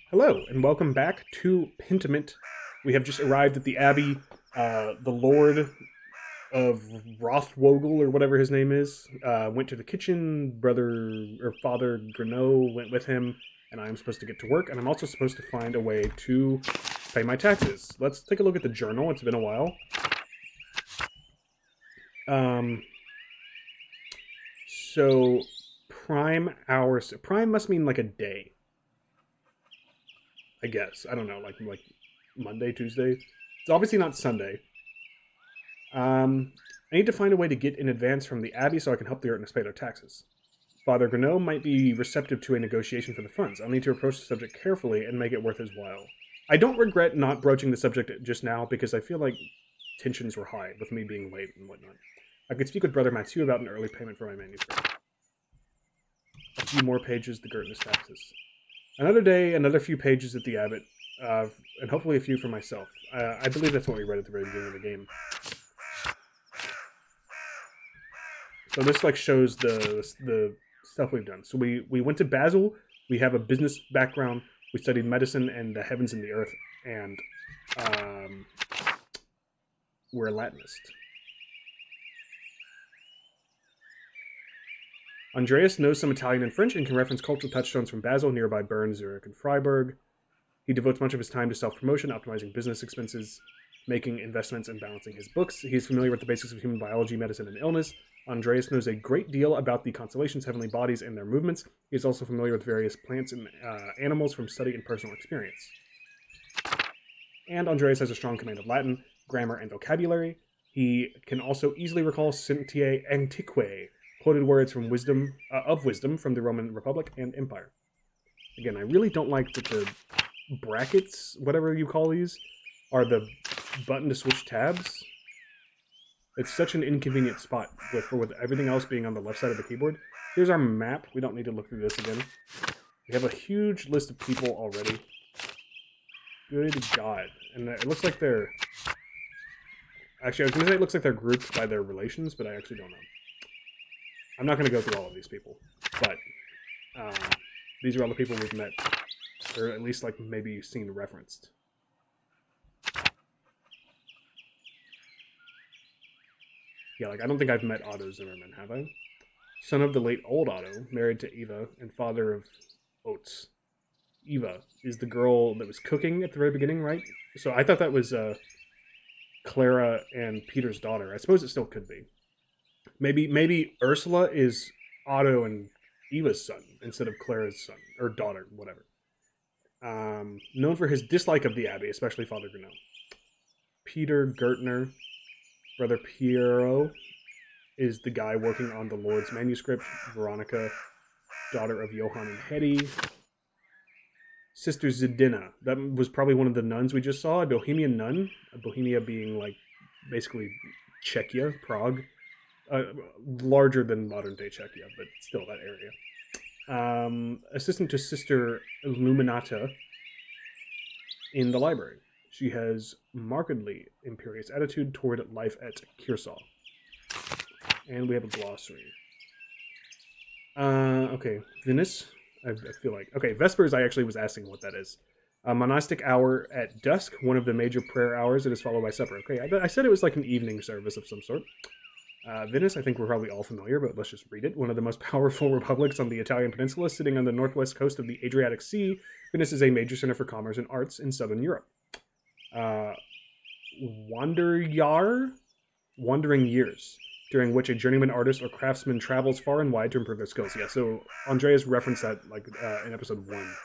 Hello, and welcome back to Pentiment. We have just arrived at the Abbey. The Lord of Rothwogel, or whatever his name is, went to the kitchen. Brother or Father Greneau went with him, and I'm supposed to get to work, and I'm also supposed to find a way to pay my taxes. Let's take a look at the journal. It's been a while. So prime hours. Prime must mean like a day. I guess. I don't know, like Monday, Tuesday. It's obviously not Sunday. I need to find a way to get in advance from the Abbey so I can help the Urtness pay their taxes. Father Greneau might be receptive to a negotiation for the funds. I'll need to approach the subject carefully and make it worth his while. I don't regret not broaching the subject just now because I feel like tensions were high with me being late and whatnot. I could speak with Brother Mathieu about an early payment for my manuscript. A few more pages, the Urtness taxes. Another day, another few pages at the Abbot, and hopefully a few for myself. I believe that's what we read at the very beginning of the game. So this like shows the stuff we've done. So we went to Basel. We have a business background. We studied medicine and the heavens and the earth, and we're a Latinist. Andreas knows some Italian and French and can reference cultural touchstones from Basel, nearby Bern, Zurich, and Freiburg. He devotes much of his time to self-promotion, optimizing business expenses, making investments, and balancing his books. He is familiar with the basics of human biology, medicine, and illness. Andreas knows a great deal about the constellations, heavenly bodies, and their movements. He is also familiar with various plants and animals from study and personal experience. And Andreas has a strong command of Latin, grammar, and vocabulary. He can also easily recall Sentiae Antiquae, quoted words from wisdom from the Roman Republic and Empire. Again, I really don't like that the brackets, whatever you call these, are the button to switch tabs. It's such an inconvenient spot with everything else being on the left side of the keyboard. Here's our map. We don't need to look through this again. We have a huge list of people already. Good God. And it looks like they're... Actually, I was going to say it looks like they're grouped by their relations, but I actually don't know. I'm not going to go through all of these people, but these are all the people we've met, or at least like maybe seen referenced. Yeah, like I don't think I've met Otto Zimmerman, have I? Son of the late old Otto, married to Eva, and father of Oates. Eva is the girl that was cooking at the very beginning, right? So I thought that was Clara and Peter's daughter. I suppose it still could be. Maybe Ursula is Otto and Eva's son instead of Clara's son or daughter, whatever. Known for his dislike of the Abbey, especially Father Greneau. Peter Gertner, Brother Piero, is the guy working on the Lord's manuscript. Veronica, daughter of Johann and Hetty. Sister Zidina, that was probably one of the nuns we just saw, a Bohemian nun. Bohemia being like basically Czechia, Prague. Larger than modern-day Czechia, but still that area. Assistant to Sister Illuminata in the library. She has markedly imperious attitude toward life at Kearsall. And we have a glossary. Okay, Venice. I feel like... Okay, Vespers, I actually was asking what that is. A monastic hour at dusk, one of the major prayer hours. It is followed by supper. Okay, I said it was like an evening service of some sort. Venice, I think we're probably all familiar, but let's just read it. One of the most powerful republics on the Italian peninsula, sitting on the northwest coast of the Adriatic Sea, Venice is a major center for commerce and arts in southern Europe. Wandering years, during which a journeyman artist or craftsman travels far and wide to improve their skills. Yeah, so Andreas referenced that like in episode 1.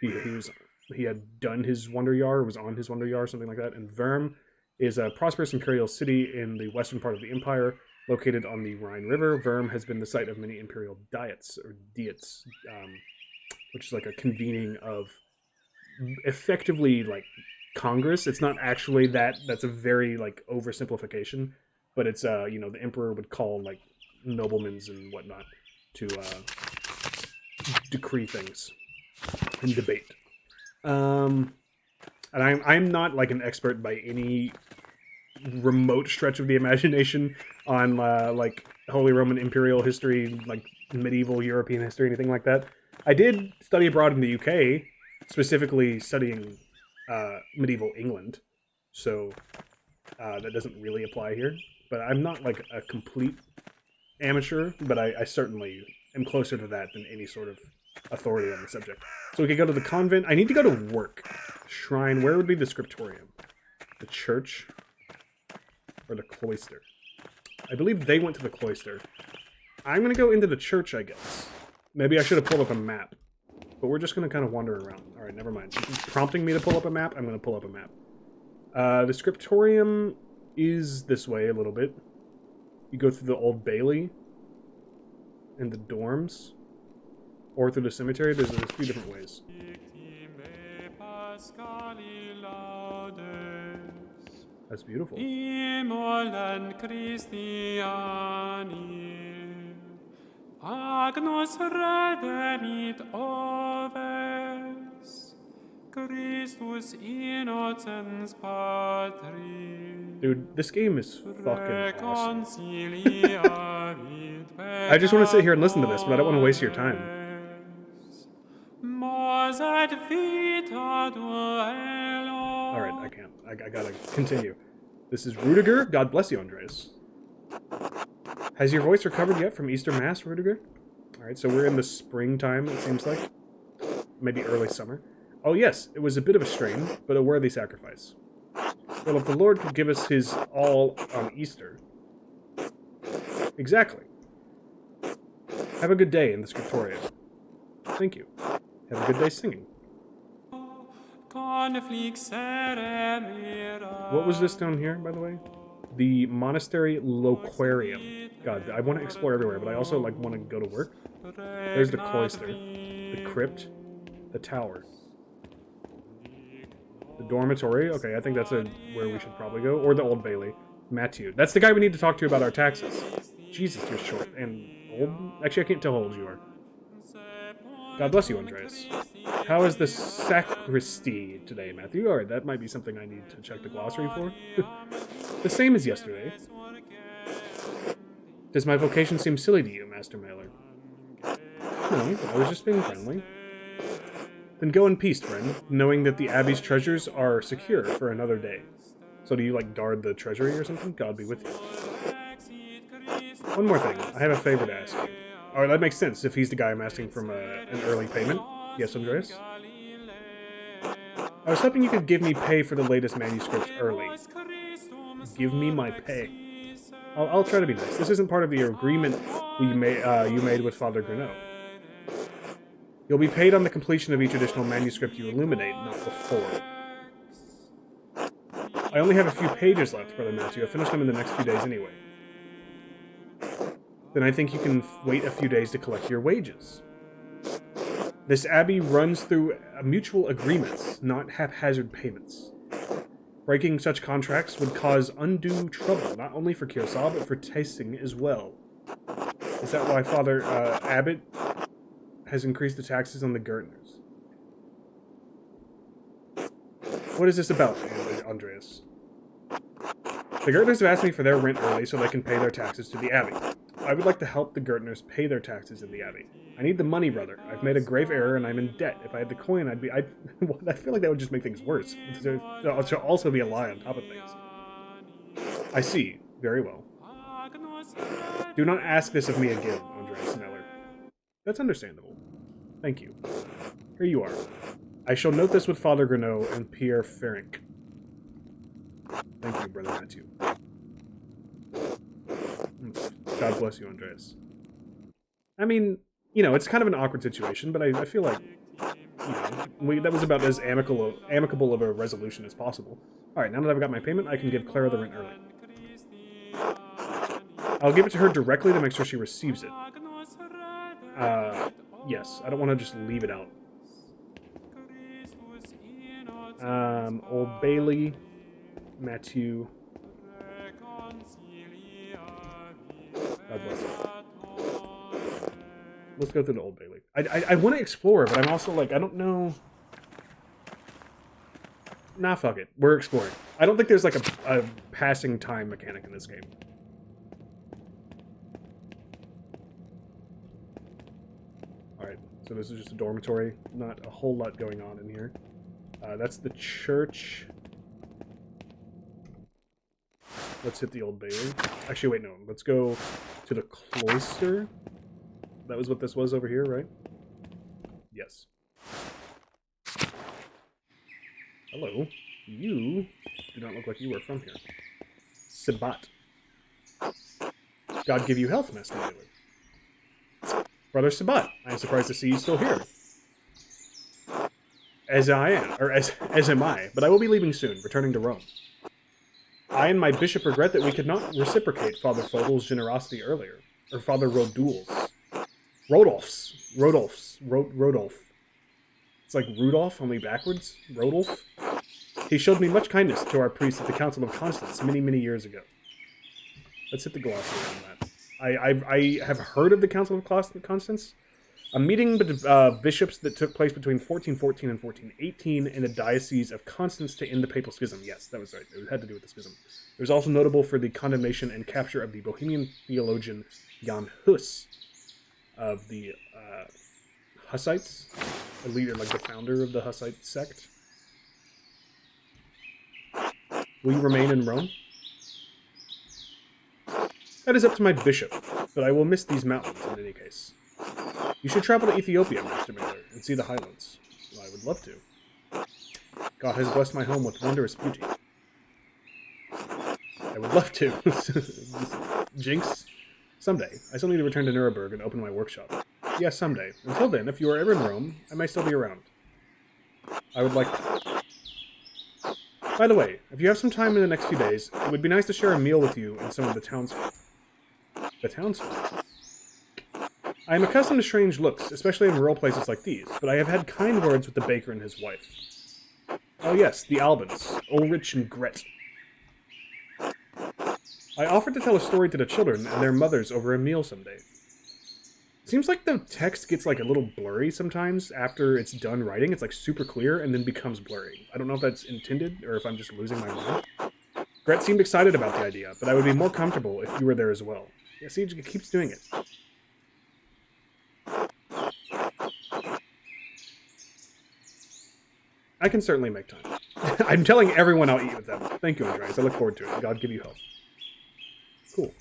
He had done his Wanderjahr, was on his Wanderjahr, something like that. And Worm is a prosperous imperial city in the western part of the empire. Located on the Rhine River, Worm has been the site of many imperial diets, which is like a convening of effectively like Congress. It's not actually that. That's a very like oversimplification, but it's the emperor would call like noblemans and whatnot to decree things and debate. And I'm not like an expert by any remote stretch of the imagination on like Holy Roman Imperial history, like medieval European history, anything like that. I did study abroad in the UK, specifically studying medieval England, so that doesn't really apply here. But I'm not like a complete amateur, but I certainly am closer to that than any sort of authority on the subject. So we could go to the convent. I need to go to work. Shrine. Where would be the scriptorium? The church? Or the cloister? I believe they went to the cloister. I'm going to go into the church, I guess. Maybe I should have pulled up a map. But we're just going to kind of wander around. Alright, never mind. Prompting me to pull up a map, I'm going to pull up a map. The scriptorium is this way a little bit. You go through the Old Bailey and the dorms. Or through the cemetery. There's a few different ways. That's beautiful. Agnus redemit oves, Christus innocens patri. Dude, this game is fucking awesome. I just want to sit here and listen to this, but I don't want to waste your time. Alright, I can't. I gotta continue. This is Rudiger. God bless you, Andreas. Has your voice recovered yet from Easter Mass, Rudiger? Alright, so we're in the springtime, it seems like. Maybe early summer. Oh yes, it was a bit of a strain, but a worthy sacrifice. Well, if the Lord could give us his all on Easter. Exactly. Have a good day in the scriptorium. Thank you. Have a good day singing. What was this down here, by the way? The Monastery Loquarium. God, I want to explore everywhere, but I also like want to go to work. There's the cloister, the crypt, the tower, the dormitory. Okay, I think that's where we should probably go, or the Old Bailey. Matthew, that's the guy we need to talk to about our taxes. Jesus, you're short and old. Actually, I can't tell how old you are. God bless you, Andreas. How is the sacristy today, Matthew? Alright, that might be something I need to check the glossary for. The same as yesterday. Does my vocation seem silly to you, Master Mailer? No, I was just being friendly. Then go in peace, friend, knowing that the Abbey's treasures are secure for another day. So do you, like, guard the treasury or something? God be with you. One more thing. I have a favor to ask you. Alright, that makes sense if he's the guy I'm asking from an early payment. Yes, Andreas? I was hoping you could give me pay for the latest manuscript early. Give me my pay. I'll try to be nice. This isn't part of the agreement you made with Father Greneau. You'll be paid on the completion of each additional manuscript you illuminate, not before. I only have a few pages left, Brother Matthew. I'll finish them in the next few days anyway. Then I think you can wait a few days to collect your wages. This abbey runs through mutual agreements, not haphazard payments. Breaking such contracts would cause undue trouble, not only for Kiersal, but for Tasting as well. Is that why Father Abbot has increased the taxes on the Gertners? What is this about, Andreas? The Gertners have asked me for their rent early so they can pay their taxes to the Abbey. I would like to help the Gertners pay their taxes in the Abbey. I need the money, brother. I've made a grave error and I'm in debt. If I had the coin, I feel like that would just make things worse. There should also be a lie on top of things. I see. Very well. Do not ask this of me again, Andreas Mailer. That's understandable. Thank you. Here you are. I shall note this with Father Greneau and Pierre Ferenc. Thank you, Brother Matthew. God bless you, Andreas. I mean, you know, it's kind of an awkward situation, but I feel like, you know, that was about as amicable of a resolution as possible. Alright, now that I've got my payment, I can give Clara the rent early. I'll give it to her directly to make sure she receives it. Yes, I don't want to just leave it out. Old Bailey, Matthew. God bless you. Let's go through the Old Bailey. I want to explore, but I'm also like, I don't know. Nah, fuck it. We're exploring. I don't think there's like a passing time mechanic in this game. Alright, So this is just a dormitory. Not a whole lot going on in here. That's the church. Let's hit the Old Bailey. Actually, wait, no. Let's go to the cloister. That was what this was over here, right? Yes. Hello. You do not look like you are from here. Sabat. God give you health, Master Bailey. Brother Sabat, I am surprised to see you still here. As I am, or as am I, but I will be leaving soon, returning to Rome. I and my bishop regret that we could not reciprocate Father Fogel's generosity earlier, or Father Rodolph's. Rodolph. It's like Rudolph, only backwards. Rodolph. He showed me much kindness to our priest at the Council of Constance many, many years ago. Let's hit the glossary on that. I have heard of the Council of Constance. A meeting of bishops that took place between 1414 and 1418 in the Diocese of Constance to end the Papal Schism. Yes, that was right. It had to do with the schism. It was also notable for the condemnation and capture of the Bohemian theologian Jan Hus of the Hussites, a leader, like the founder of the Hussite sect. Will you remain in Rome? That is up to my bishop, but I will miss these mountains in any case. You should travel to Ethiopia, Master Miller, and see the highlands. Well, I would love to. God has blessed my home with wondrous beauty. I would love to. Jinx? Someday. I still need to return to Nuremberg and open my workshop. Yes, someday. Until then, if you are ever in Rome, I may still be around. I would like to. By the way, if you have some time in the next few days, it would be nice to share a meal with you and some of the townsfolk. The townsfolk? I am accustomed to strange looks, especially in rural places like these, but I have had kind words with the baker and his wife. Oh yes, the Albans, Ulrich and Gret. I offered to tell a story to the children and their mothers over a meal someday. Seems like the text gets like a little blurry sometimes after it's done writing. It's like super clear and then becomes blurry. I don't know if that's intended or if I'm just losing my mind. Gret seemed excited about the idea, but I would be more comfortable if you were there as well. Yeah, see, it keeps doing it. I can certainly make time. I'm telling everyone I'll eat with them. Thank you, Andreas. I look forward to it. God give you health. Cool.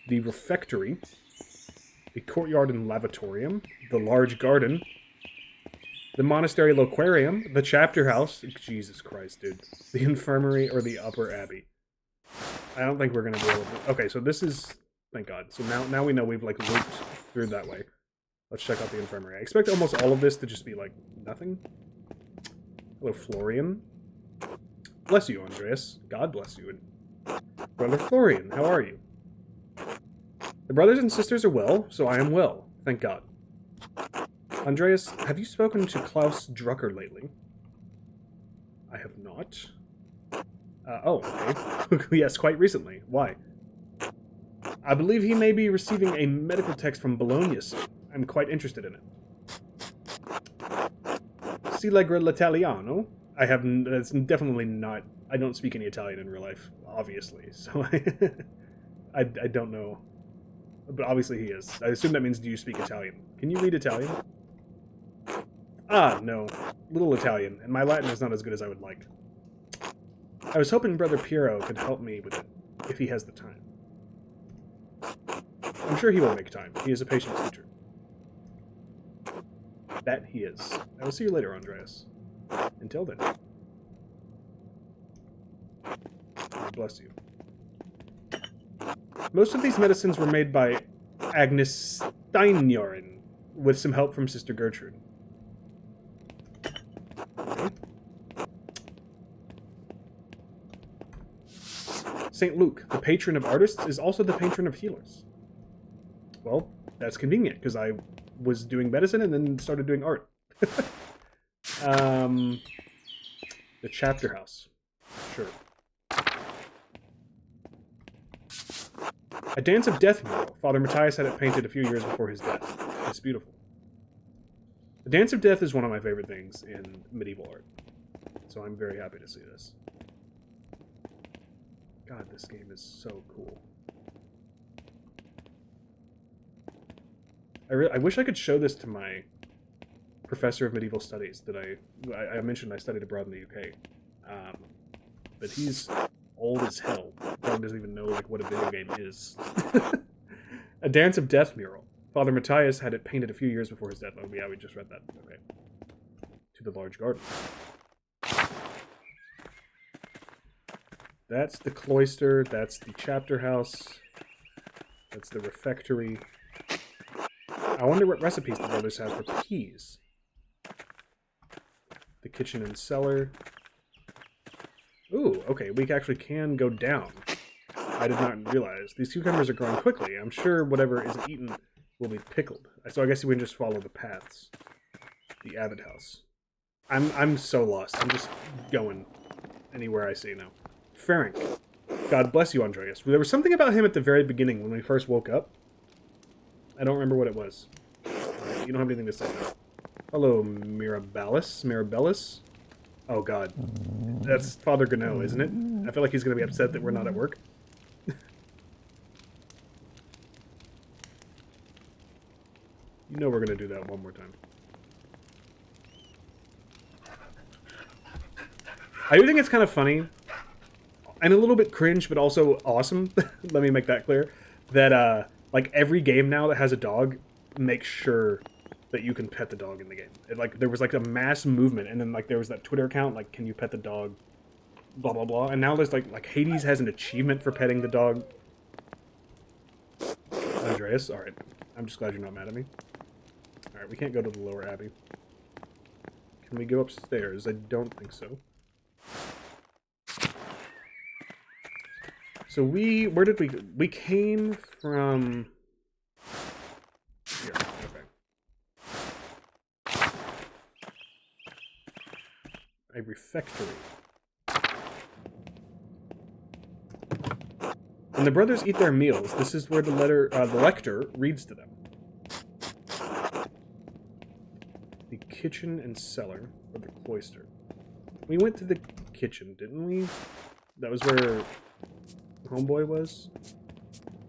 The refectory. The courtyard and lavatorium. The large garden. The monastery loquarium. The chapter house. Jesus Christ, dude. The infirmary or the upper abbey. I don't think we're going to be able to... Okay, so this is... Thank God. So now we know we've, like, looped through that way. Let's check out the infirmary. I expect almost all of this to just be, like, nothing. Hello, Florian. Bless you, Andreas. God bless you. Brother Florian, how are you? The brothers and sisters are well, so I am well. Thank God. Andreas, have you spoken to Klaus Drucker lately? I have not. Oh, okay. Yes, quite recently. Why? I believe he may be receiving a medical text from Bologna soon. I'm quite interested in it. Si legge l'italiano? That's definitely not... I don't speak any Italian in real life, obviously, so I don't know. But obviously he is. I assume that means, do you speak Italian? Can you read Italian? Ah, no. Little Italian, and my Latin is not as good as I would like. I was hoping Brother Piero could help me with it, if he has the time. I'm sure he will make time. He is a patient teacher. That he is. I will see you later, Andreas. Until then. God bless you. Most of these medicines were made by Agnes Steinjoren, with some help from Sister Gertrude. Okay. St. Luke, the patron of artists, is also the patron of healers. Well, that's convenient, because I was doing medicine and then started doing art. The chapter house. Sure. A Dance of Death mural. Father Matthias had it painted a few years before his death. It's beautiful. The Dance of Death is one of my favorite things in medieval art. So I'm very happy to see this. God, this game is so cool. I wish I could show this to my professor of medieval studies that I mentioned I studied abroad in the UK. But he's old as hell. Probably doesn't even know like what a video game is. A Dance of Death mural. Father Matthias had it painted a few years before his death. Oh, yeah, we just read that. Okay. To the large garden. That's the cloister. That's the chapter house. That's the refectory. I wonder what recipes the brothers have for peas. The kitchen and cellar. Ooh, okay, we actually can go down. I did not realize. These cucumbers are growing quickly. I'm sure whatever isn't eaten will be pickled. So I guess we can just follow the paths. The Abbot house. I'm so lost. I'm just going anywhere I see now. Ferenc. God bless you, Andreas. There was something about him at the very beginning when we first woke up. I don't remember what it was. You don't have anything to say now. Hello, Mirabellus? Oh, God. That's Father Gano, isn't it? I feel like he's going to be upset that we're not at work. You know we're going to do that one more time. I do think it's kind of funny, and a little bit cringe, but also awesome. Let me make that clear. That, like, every game now that has a dog makes sure that you can pet the dog in the game. Like, there was, like, a mass movement, and then, like, there was that Twitter account, like, can you pet the dog? Blah, blah, blah. And now there's, like Hades has an achievement for petting the dog. Andreas, alright. I'm just glad you're not mad at me. Alright, we can't go to the lower abbey. Can we go upstairs? I don't think so. So where did we came from here, okay. A refectory. When the brothers eat their meals, this is where the lector reads to them. The kitchen and cellar of the cloister. We went to the kitchen, didn't we? That was where Homeboy was?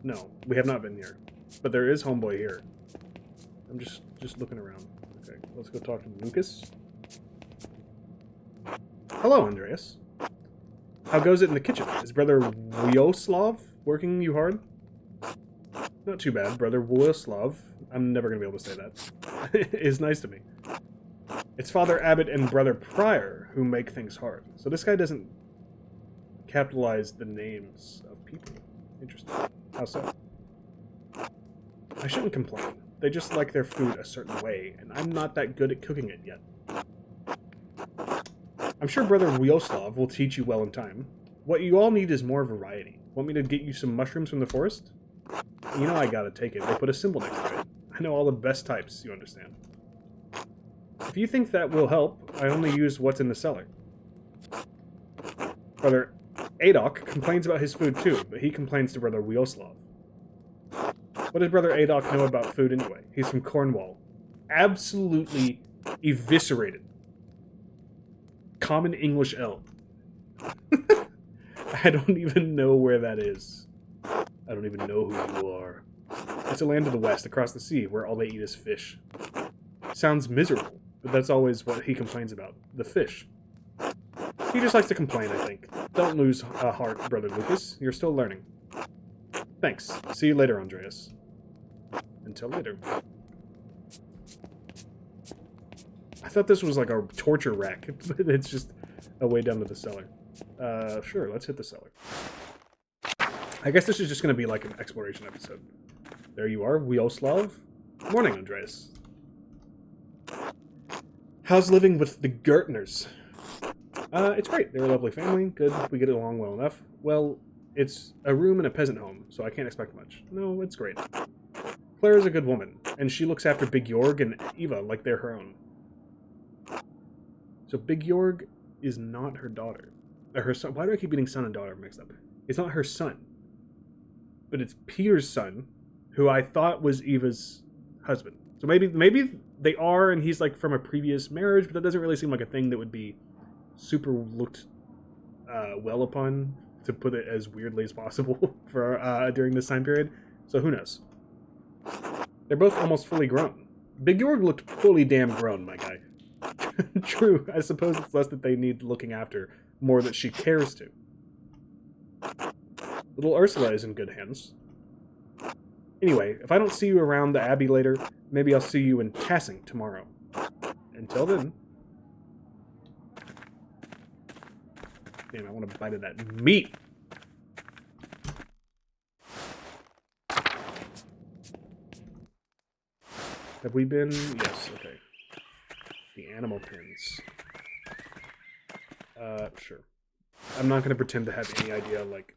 No, we have not been here. But there is Homeboy here. I'm just looking around. Okay, let's go talk to Lucas. Hello, Andreas. How goes it in the kitchen? Is Brother Wioslav working you hard? Not too bad, Brother Wioslav. I'm never going to be able to say that. Is nice to me. It's Father Abbot and Brother Prior who make things hard. So this guy doesn't capitalize the names of people. Interesting. How so? I shouldn't complain. They just like their food a certain way, and I'm not that good at cooking it yet. I'm sure Brother Wioslav will teach you well in time. What you all need is more variety. Want me to get you some mushrooms from the forest? You know I gotta take it. They put a symbol next to it. I know all the best types, you understand. If you think that will help, I only use what's in the cellar. Brother Adok complains about his food too, but he complains to Brother Wioslav. What does Brother Adok know about food anyway? He's from Cornwall. Absolutely eviscerated. Common English L. I don't even know where that is. I don't even know who you are. It's a land to the west, across the sea, where all they eat is fish. Sounds miserable, but that's always what he complains about. The fish. He just likes to complain, I think. Don't lose a heart, Brother Lucas. You're still learning. Thanks. See you later, Andreas. Until later. I thought this was like a torture rack, but it's just a way down to the cellar. Sure, let's hit the cellar. I guess this is just going to be like an exploration episode. There you are, Wioslav. Morning, Andreas. How's living with the Gertners? It's great. They're a lovely family. Good. We get along well enough. Well, it's a room in a peasant home, so I can't expect much. No, it's great. Claire is a good woman, and she looks after Big Jorg and Eva like they're her own. So Big Jorg is not her daughter. Her son. Why do I keep getting son and daughter mixed up? It's not her son. But it's Peter's son, who I thought was Eva's husband. So maybe they are, and he's like from a previous marriage, but that doesn't really seem like a thing that would be super looked well upon, to put it as weirdly as possible for during this time period. So who knows? They're both almost fully grown. Big Jorg looked fully damn grown, my guy. True, I suppose it's less that they need looking after, more that she cares to. Little Ursula is in good hands. Anyway, if I don't see you around the Abbey later, maybe I'll see you in Tassing tomorrow. Until then... Damn, I want a bite of that meat! Have we been... Yes, okay. The animal pins. Sure. I'm not going to pretend to have any idea, like,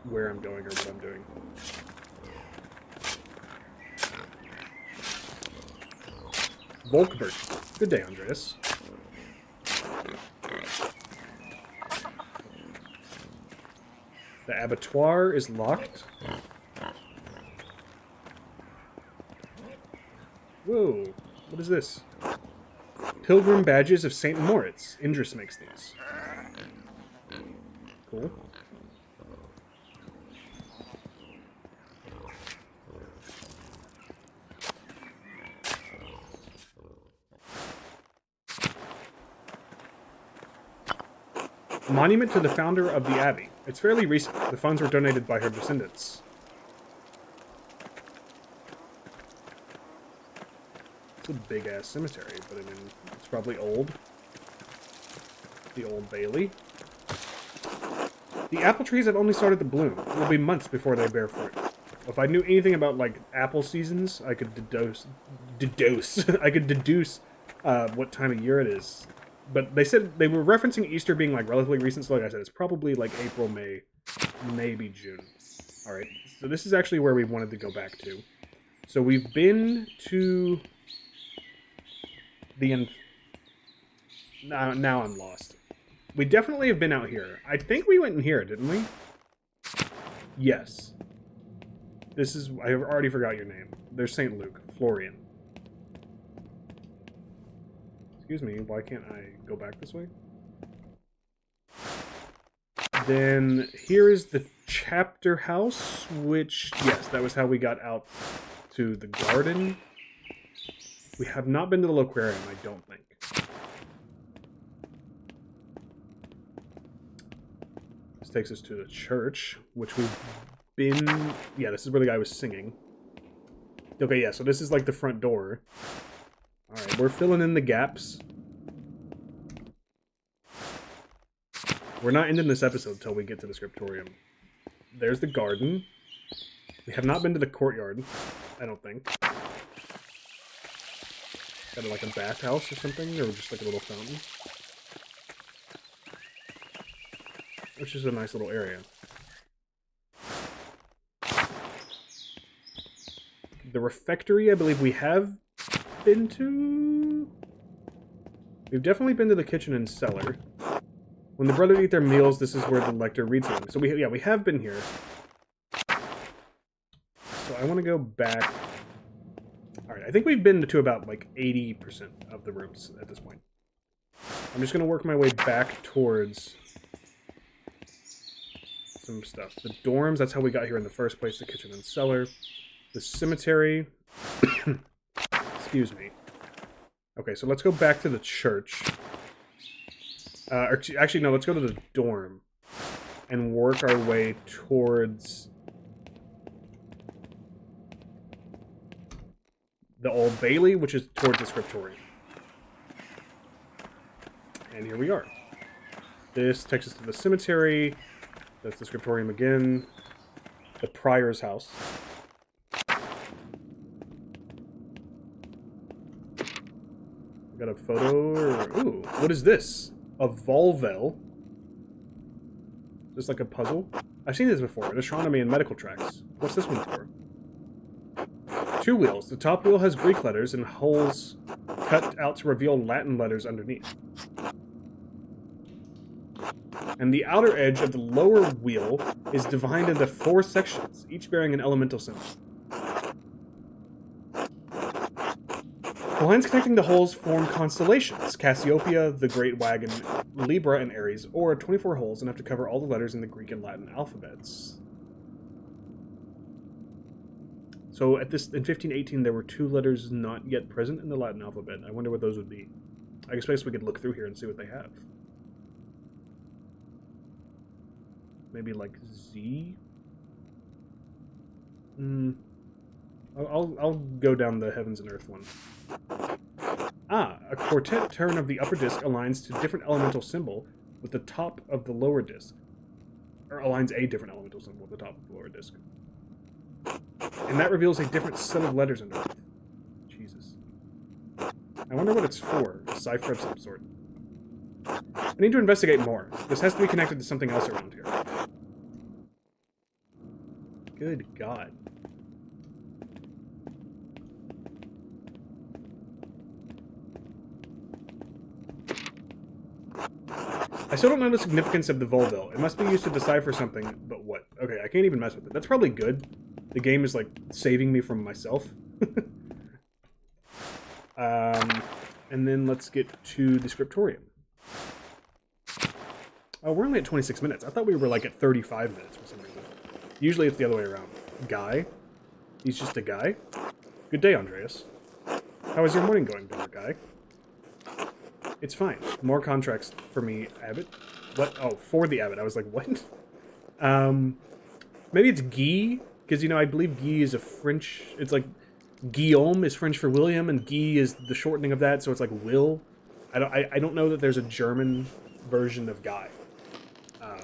where I'm going or what I'm doing. Volkbert. Good day, Andreas. The abattoir is locked. Whoa, what is this? Pilgrim badges of St. Moritz. Andreas makes these. Cool. Monument to the founder of the Abbey. It's fairly recent. The funds were donated by her descendants. It's a big-ass cemetery, but I mean, it's probably old. The Old Bailey. The apple trees have only started to bloom. It will be months before they bear fruit. If I knew anything about, like, apple seasons, I could deduce I could deduce what time of year it is. But they said they were referencing Easter being, like, relatively recent, so like I said, it's probably, like, April, May, maybe June. Alright, so this is actually where we wanted to go back to. So we've been to... Now I'm lost. We definitely have been out here. I think we went in here, didn't we? Yes. This is... I already forgot your name. There's St. Luke. Florian. Excuse me, why can't I go back this way? Then here is the chapter house, which... Yes, that was how we got out to the garden. We have not been to the Loquarium, I don't think. This takes us to the church, which we've been... Yeah, this is where the guy was singing. Okay, yeah, so this is like the front door. Alright, we're filling in the gaps. We're not ending this episode until we get to the scriptorium. There's the garden. We have not been to the courtyard, I don't think. Got like a bathhouse or something, or just like a little fountain. Which is a nice little area. The refectory, I believe we have been to... We've definitely been to the kitchen and cellar. When the brothers eat their meals, this is where the lector reads them. So we have been here. So I want to go back... Alright, I think we've been to about, like, 80% of the rooms at this point. I'm just going to work my way back towards some stuff. The dorms, that's how we got here in the first place, the kitchen and cellar. The cemetery. Excuse me. Okay, so let's go back to the church. Actually, no, let's go to the dorm. And work our way towards... the Old Bailey, which is towards the scriptorium. And here we are. This takes us to the cemetery. That's the scriptorium again. The prior's house. We got a photo. Ooh, what is this? A Volvel. Just like a puzzle. I've seen this before in astronomy and medical tracks. What's this one for? 2 wheels. The top wheel has Greek letters and holes cut out to reveal Latin letters underneath. And the outer edge of the lower wheel is divided into 4 sections, each bearing an elemental symbol. The lines connecting the holes form constellations: Cassiopeia, the Great Wagon, Libra, and Aries, or 24 holes enough to cover all the letters in the Greek and Latin alphabets. So in 1518, there were 2 letters not yet present in the Latin alphabet. I wonder what those would be. I guess we could look through here and see what they have. Maybe like Z? I'll go down the heavens and earth one. Ah, a quartet turn of the upper disc aligns to different elemental symbol with the top of the lower disc. Or aligns a different elemental symbol with the top of the lower disc. And that reveals a different set of letters underneath. Jesus. I wonder what it's for. A cipher of some sort. I need to investigate more. This has to be connected to something else around here. Good God. I still don't know the significance of the Volvel. It must be used to decipher something, but what? Okay, I can't even mess with it. That's probably good. The game is, like, saving me from myself. And then let's get to the scriptorium. Oh, we're only at 26 minutes. I thought we were, like, at 35 minutes for some reason. Usually it's the other way around. Guy? He's just a guy? Good day, Andreas. How is your morning going, brother guy? It's fine. More contracts for me, Abbot. What? Oh, for the Abbot. I was like, what? Maybe it's Guy? Because, you know, I believe Guy is a French... It's like... Guillaume is French for William, and Guy is the shortening of that, so it's like Will. I don't know that there's a German version of Guy.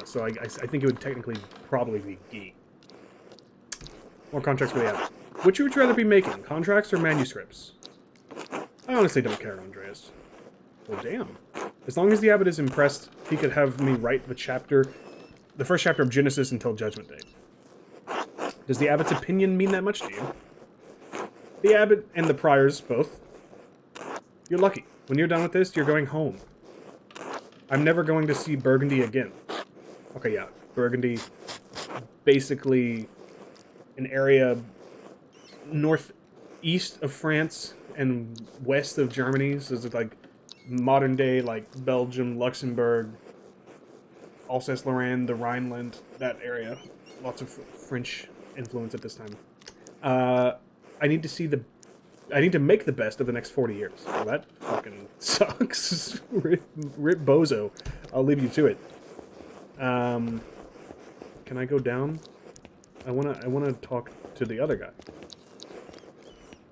So I think it would technically probably be Guy. More contracts for the Abbot. Which would you rather be making? Contracts or manuscripts? I honestly don't care, Andreas. Well, damn. As long as the Abbot is impressed, he could have me write the first chapter of Genesis until Judgment Day. Does the Abbot's opinion mean that much to you? The Abbot and the Priors, both. You're lucky. When you're done with this, you're going home. I'm never going to see Burgundy again. Okay, yeah. Burgundy, basically an area northeast of France and west of Germany. So it's like modern day, like Belgium, Luxembourg, Alsace-Lorraine, the Rhineland, that area. Lots of French influence at this time. I need to make the best of the next 40 years. Well, that fucking sucks. Rip bozo. I'll leave you to it. Can I go down? I wanna talk to the other guy.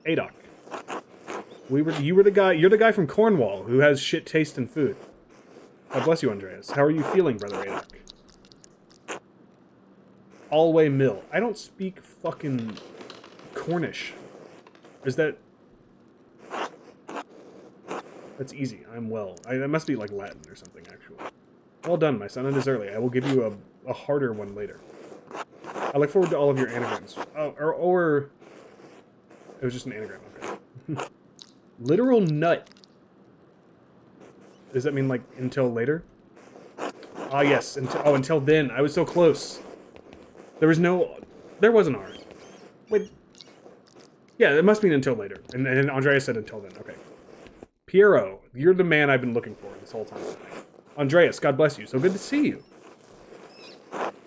Adok. You were the guy. You're the guy from Cornwall who has shit taste in food. God bless you, Andreas. How are you feeling, brother Adok? Alway Mill. I don't speak fucking Cornish. Is that... That's easy. I'm well. That must be like Latin or something, actually. Well done, my son. It is early. I will give you a harder one later. I look forward to all of your anagrams. Oh, or... It was just an anagram, okay. Literal nut. Does that mean, like, until later? Ah, yes. Until then. I was so close. There was an R. Wait. Yeah, it must mean until later. And Andreas said until then. Okay. Piero, you're the man I've been looking for this whole time. Andreas, God bless you. So good to see you.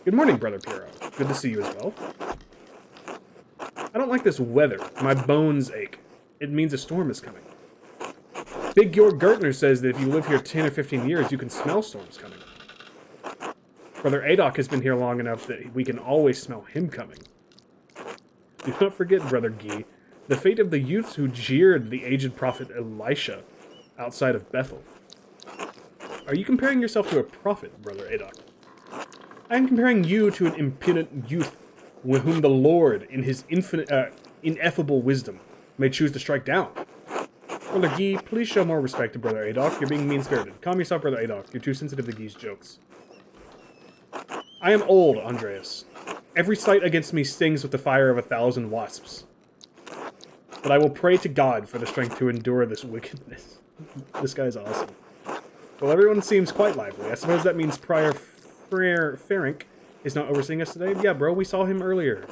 Good morning, brother Piero. Good to see you as well. I don't like this weather. My bones ache. It means a storm is coming. Big Georg Gertner says that if you live here 10 or 15 years, you can smell storms coming. Brother Adok has been here long enough that we can always smell him coming. Do not forget, Brother Guy, the fate of the youths who jeered the aged prophet Elisha outside of Bethel. Are you comparing yourself to a prophet, Brother Adok? I am comparing you to an impudent youth with whom the Lord, in his ineffable wisdom, may choose to strike down. Brother Guy, please show more respect to Brother Adok. You're being mean-spirited. Calm yourself, Brother Adok. You're too sensitive to Guy's jokes. I am old, Andreas. Every sight against me stings with the fire of 1,000 wasps. But I will pray to God for the strength to endure this wickedness. This guy's awesome. Well, everyone seems quite lively. I suppose that means Prior Ferenc is not overseeing us today? Yeah, bro, we saw him earlier.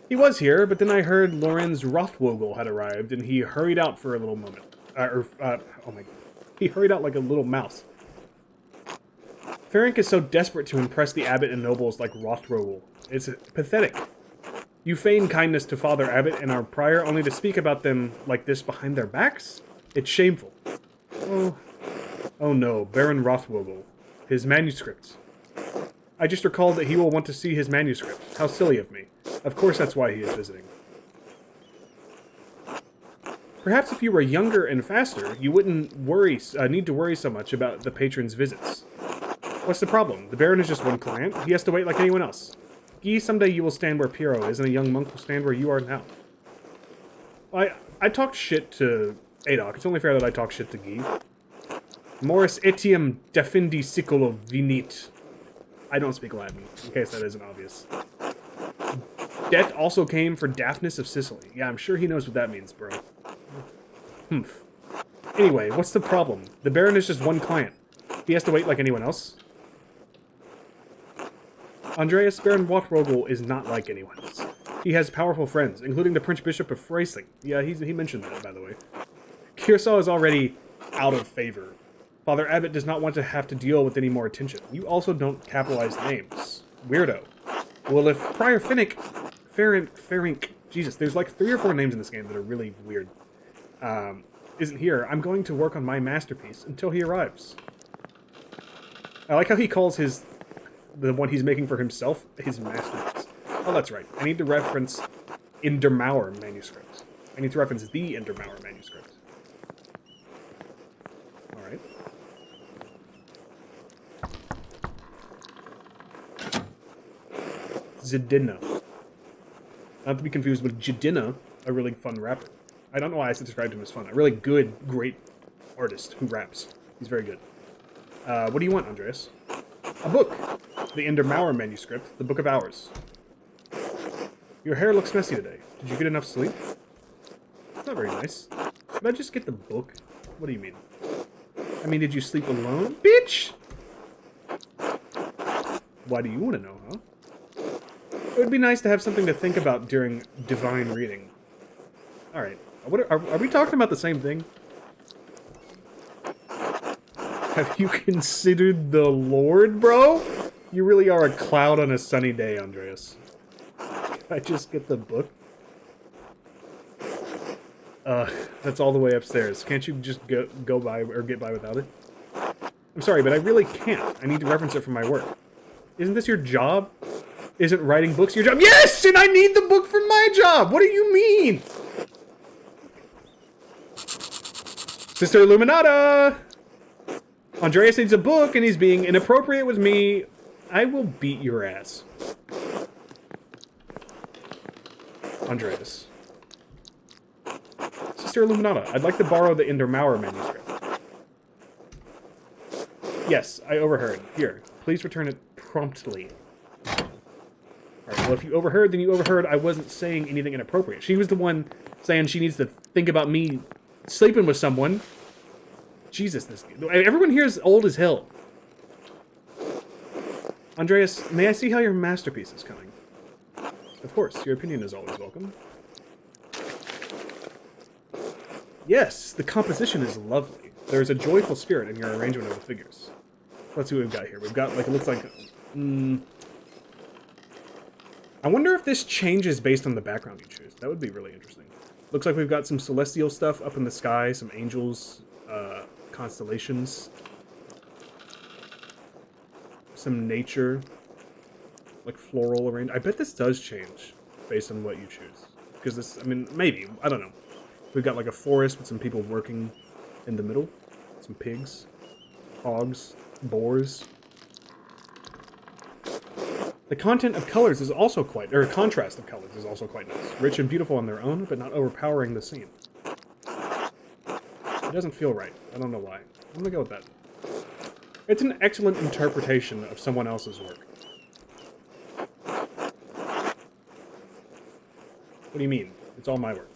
He was here, but then I heard Lorenz Rothwogel had arrived, and he hurried out for a little moment. Oh my god. He hurried out like a little mouse. Ferenc is so desperate to impress the abbot and nobles like Rothwogel. It's pathetic. You feign kindness to Father Abbot and our prior only to speak about them like this behind their backs? It's shameful. Oh no, Baron Rothwogel. His manuscripts. I just recalled that he will want to see his manuscript. How silly of me. Of course that's why he is visiting. Perhaps if you were younger and faster, you wouldn't need to worry so much about the patron's visits. What's the problem? The Baron is just one client. He has to wait like anyone else. Guy, someday you will stand where Piero is, and a young monk will stand where you are now. I talked shit to Adok. It's only fair that I talk shit to Guy. Morris etiam defindi siculo vinit. I don't speak Latin, in case that isn't obvious. Debt also came for Daphnis of Sicily. Yeah, I'm sure he knows what that means, bro. Humph. Anyway, what's the problem? The Baron is just one client. He has to wait like anyone else. Andreas, Baron Rothwogel is not like anyone else. He has powerful friends, including the Prince Bishop of Freising. Yeah, he mentioned that, by the way. Kiersau is already out of favor. Father Abbot does not want to have to deal with any more attention. You also don't capitalize names. Weirdo. Well, if Prior Ferink, Jesus, there's like 3 or 4 names in this game that are really weird. Isn't here, I'm going to work on my masterpiece until he arrives. I like how he calls the one he's making for himself, his masterpiece. Oh, that's right. I need to reference Indermauer manuscript. I need to reference the Indermauer manuscript. Alright. Zedina. Not to be confused with Jadina, a really fun rapper. I don't know why I described him as fun. A really good, great artist who raps. He's very good. What do you want, Andreas? A book. The Indermauer manuscript, the Book of Hours. Your hair looks messy today. Did you get enough sleep? It's not very nice. Did I just get the book? What do you mean? I mean, did you sleep alone? Bitch! Why do you want to know, huh? It would be nice to have something to think about during divine reading. Alright. Are we talking about the same thing? Have you considered the Lord, bro? You really are a cloud on a sunny day, Andreas. Can I just get the book? That's all the way upstairs. Can't you just go by or get by without it? I'm sorry, but I really can't. I need to reference it for my work. Isn't this your job? Isn't writing books your job? Yes! And I need the book for my job! What do you mean? Sister Illuminata! Andreas needs a book and he's being inappropriate with me. I will beat your ass. Andreas. Sister Illuminata, I'd like to borrow the Indermauer manuscript. Yes, I overheard. Here, please return it promptly. Alright, well if you overheard, then you overheard I wasn't saying anything inappropriate. She was the one saying she needs to think about me sleeping with someone. Jesus, everyone here is old as hell. Andreas, may I see how your masterpiece is coming? Of course, your opinion is always welcome. Yes, the composition is lovely. There is a joyful spirit in your arrangement of the figures. Let's see what we've got here. We've got, like, it looks like... I wonder if this changes based on the background you choose. That would be really interesting. Looks like we've got some celestial stuff up in the sky, some angels, constellations, some nature, like floral arrangement. I bet this does change based on what you choose. Because this, I mean, maybe. I don't know. We've got like a forest with some people working in the middle. Some pigs, hogs, boars. The content of colors is also quite, or contrast of colors is also quite nice. Rich and beautiful on their own, but not overpowering the scene. It doesn't feel right. I don't know why. I'm gonna go with that. It's an excellent interpretation of someone else's work. What do you mean? It's all my work.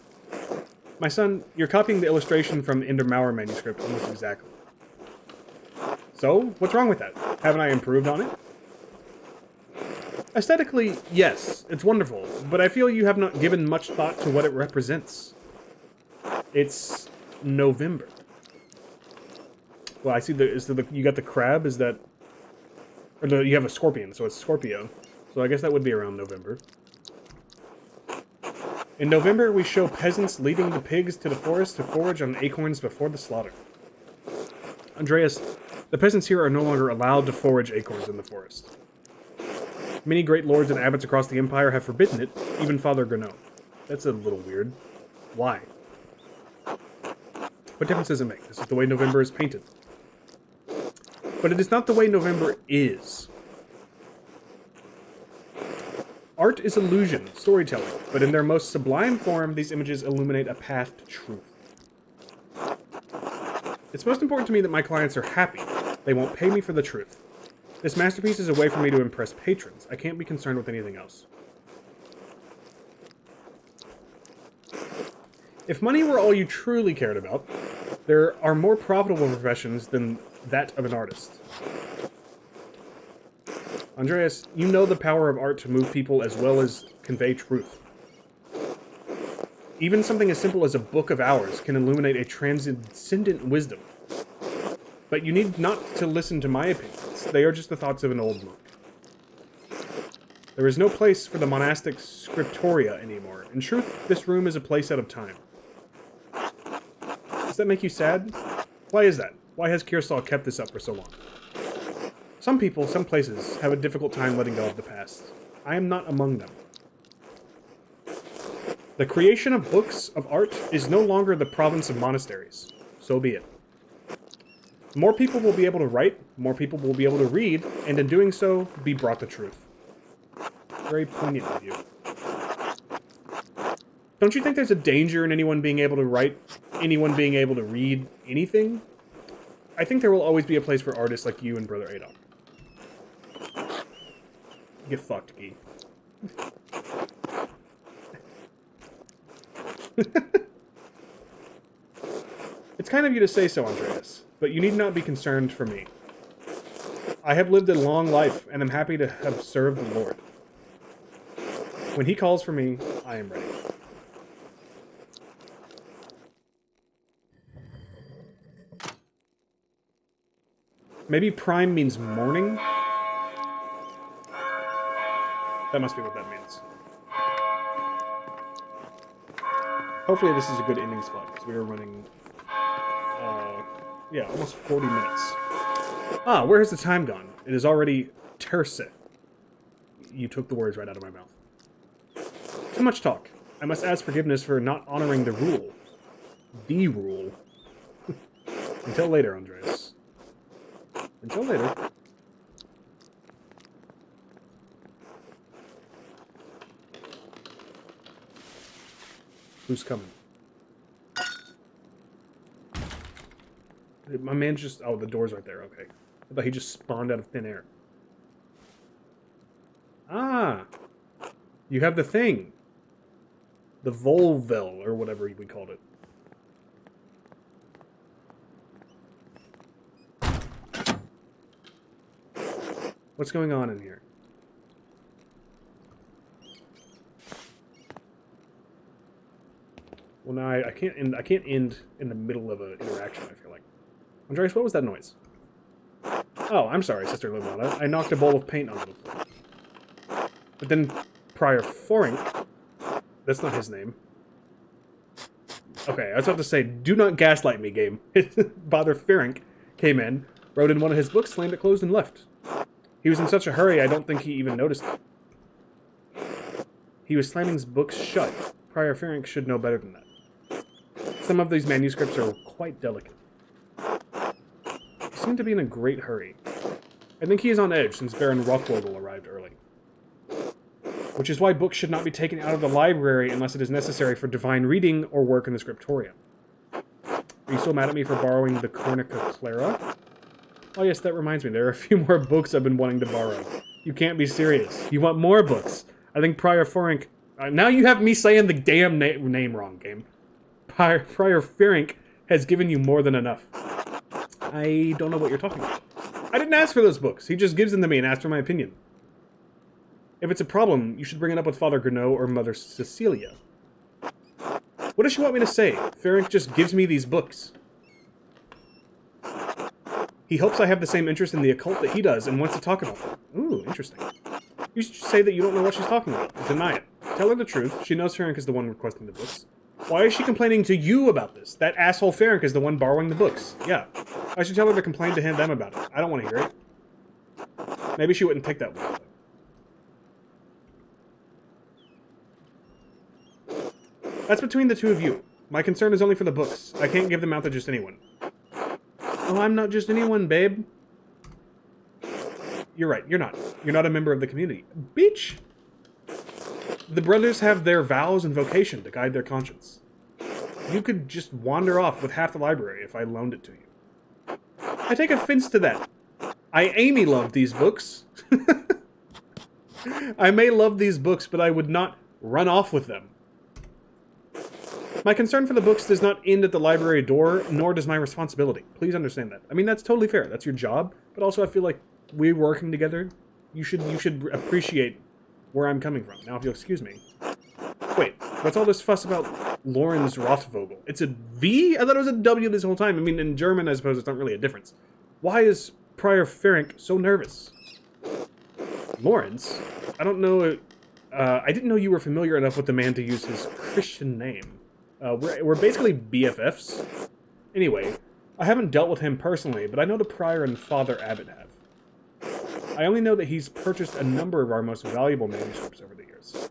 My son, you're copying the illustration from the Indermauer manuscript almost exactly. So, what's wrong with that? Haven't I improved on it? Aesthetically, yes, it's wonderful, but I feel you have not given much thought to what it represents. It's November. Well, I see you got the crab, is that... Or no, you have a scorpion, so it's Scorpio. So I guess that would be around November. In November, we show peasants leading the pigs to the forest to forage on acorns before the slaughter. Andreas, the peasants here are no longer allowed to forage acorns in the forest. Many great lords and abbots across the empire have forbidden it, even Father Grenot. That's a little weird. Why? What difference does it make? This is the way November is painted. But it is not the way November is. Art is illusion, storytelling, but in their most sublime form, these images illuminate a path to truth. It's most important to me that my clients are happy. They won't pay me for the truth. This masterpiece is a way for me to impress patrons. I can't be concerned with anything else. If money were all you truly cared about, there are more profitable professions than that of an artist. Andreas, you know the power of art to move people as well as convey truth. Even something as simple as a book of hours can illuminate a transcendent wisdom. But you need not to listen to my opinions. They are just the thoughts of an old monk. There is no place for the monastic scriptoria anymore. In truth, this room is a place out of time. Does that make you sad? Why is that? Why has Kearsall kept this up for so long? Some people, some places, have a difficult time letting go of the past. I am not among them. The creation of books of art is no longer the province of monasteries. So be it. More people will be able to write, more people will be able to read, and in doing so, be brought to truth. Very poignant of you. Don't you think there's a danger in anyone being able to write, anyone being able to read anything? I think there will always be a place for artists like you and Brother Adolf. Get fucked, Guy. It's kind of you to say so, Andreas, but you need not be concerned for me. I have lived a long life, and am happy to have served the Lord. When he calls for me, I am ready. Maybe prime means morning? That must be what that means. Hopefully this is a good ending spot, because we are running, yeah, almost 40 minutes. Ah, where has the time gone? It is already terse. You took the words right out of my mouth. Too much talk. I must ask forgiveness for not honoring the rule. The rule. Until later, Andreas. Until later. Who's coming? My man just... Oh, the door's right there. Okay. I thought he just spawned out of thin air. Ah! You have the thing. The Volvel, or whatever we called it. What's going on in here? Well, now I can't end. I can't end in the middle of an interaction. I feel like. Andreas, what was that noise? Oh, I'm sorry, Sister Lumana. I knocked a bowl of paint onto the floor. But then Prior Forink, that's not his name. Okay, I was about to say, do not gaslight me, game. Father Ferenc came in, wrote in one of his books, slammed it closed, and left. He was in such a hurry, I don't think he even noticed it. He was slamming his books shut. Prior Ferenc should know better than that. Some of these manuscripts are quite delicate. He seemed to be in a great hurry. I think he is on edge since Baron Rothwogel arrived early. Which is why books should not be taken out of the library unless it is necessary for divine reading or work in the scriptorium. Are you still mad at me for borrowing the Cornica Clara? Oh yes, that reminds me, there are a few more books I've been wanting to borrow. You can't be serious. You want more books. I think Prior Ferenc... now you have me saying the damn name wrong, game. Prior Ferenc has given you more than enough. I don't know what you're talking about. I didn't ask for those books. He just gives them to me and asks for my opinion. If it's a problem, you should bring it up with Father Grenot or Mother Cecilia. What does she want me to say? Ferenc just gives me these books. He hopes I have the same interest in the occult that he does and wants to talk about them. Ooh, interesting. You should say that you don't know what she's talking about. Deny it. Tell her the truth. She knows Ferenc is the one requesting the books. Why is she complaining to you about this? That asshole Ferenc is the one borrowing the books. Yeah. I should tell her to complain to them about it. I don't want to hear it. Maybe she wouldn't take that one. That's between the two of you. My concern is only for the books. I can't give them out to just anyone. Oh, I'm not just anyone, babe. You're right, you're not. You're not a member of the community. Bitch! The brothers have their vows and vocation to guide their conscience. You could just wander off with half the library if I loaned it to you. I take offense to that. I Amy love these books. I may love these books, but I would not run off with them. My concern for the books does not end at the library door, nor does my responsibility. Please understand that. I mean, that's totally fair. That's your job. But also, I feel like we're working together. You should appreciate where I'm coming from. Now, if you'll excuse me. Wait, what's all this fuss about Lorenz Rothvogel? It's a V? I thought it was a W this whole time. I mean, in German, I suppose it's not really a difference. Why is Prior Ferenc so nervous? Lorenz? I don't know. I didn't know you were familiar enough with the man to use his Christian name. We're basically BFFs. Anyway, I haven't dealt with him personally, but I know the Prior and Father Abbot have. I only know that he's purchased a number of our most valuable manuscripts over the years.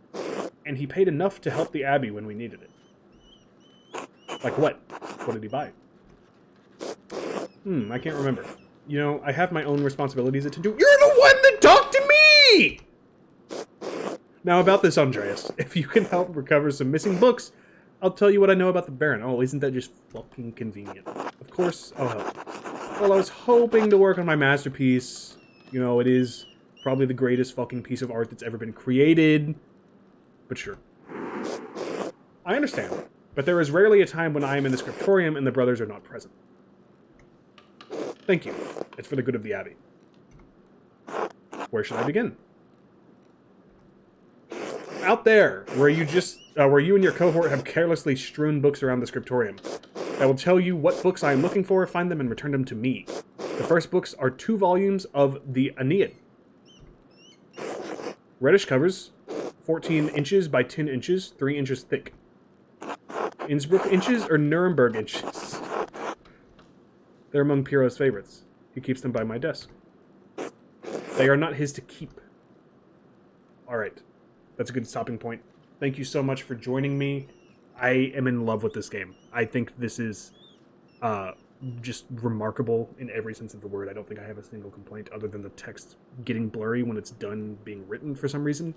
And he paid enough to help the Abbey when we needed it. Like what? What did he buy? I can't remember. You know, I have my own responsibilities to do. You're the one that talked to me! Now about this, Andreas. If you can help recover some missing books, I'll tell you what I know about the Baron. Oh, isn't that just fucking convenient? Of course, I'll help. Well, I was hoping to work on my masterpiece. You know, it is probably the greatest fucking piece of art that's ever been created. But sure. I understand. But there is rarely a time when I am in the scriptorium and the brothers are not present. Thank you. It's for the good of the Abbey. Where should I begin? Out there, where you and your cohort have carelessly strewn books around the scriptorium. I will tell you what books I am looking for, find them, and return them to me. The first books are 2 volumes of the Aeneid. Reddish covers, 14 inches by 10 inches, 3 inches thick. Innsbruck inches or Nuremberg inches? They're among Piero's favorites. He keeps them by my desk. They are not his to keep. Alright. That's a good stopping point. Thank you so much for joining me. I am in love with this game. I think this is just remarkable in every sense of the word. I don't think I have a single complaint other than the text getting blurry when it's done being written for some reason.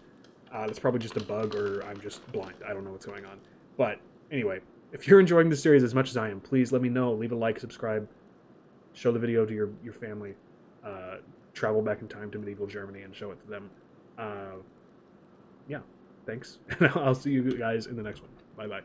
That's probably just a bug or I'm just blind. I don't know what's going on. But anyway, if you're enjoying this series as much as I am, please let me know. Leave a like, subscribe, show the video to your family. Travel back in time to medieval Germany and show it to them. Yeah, thanks. And I'll see you guys in the next one. Bye-bye.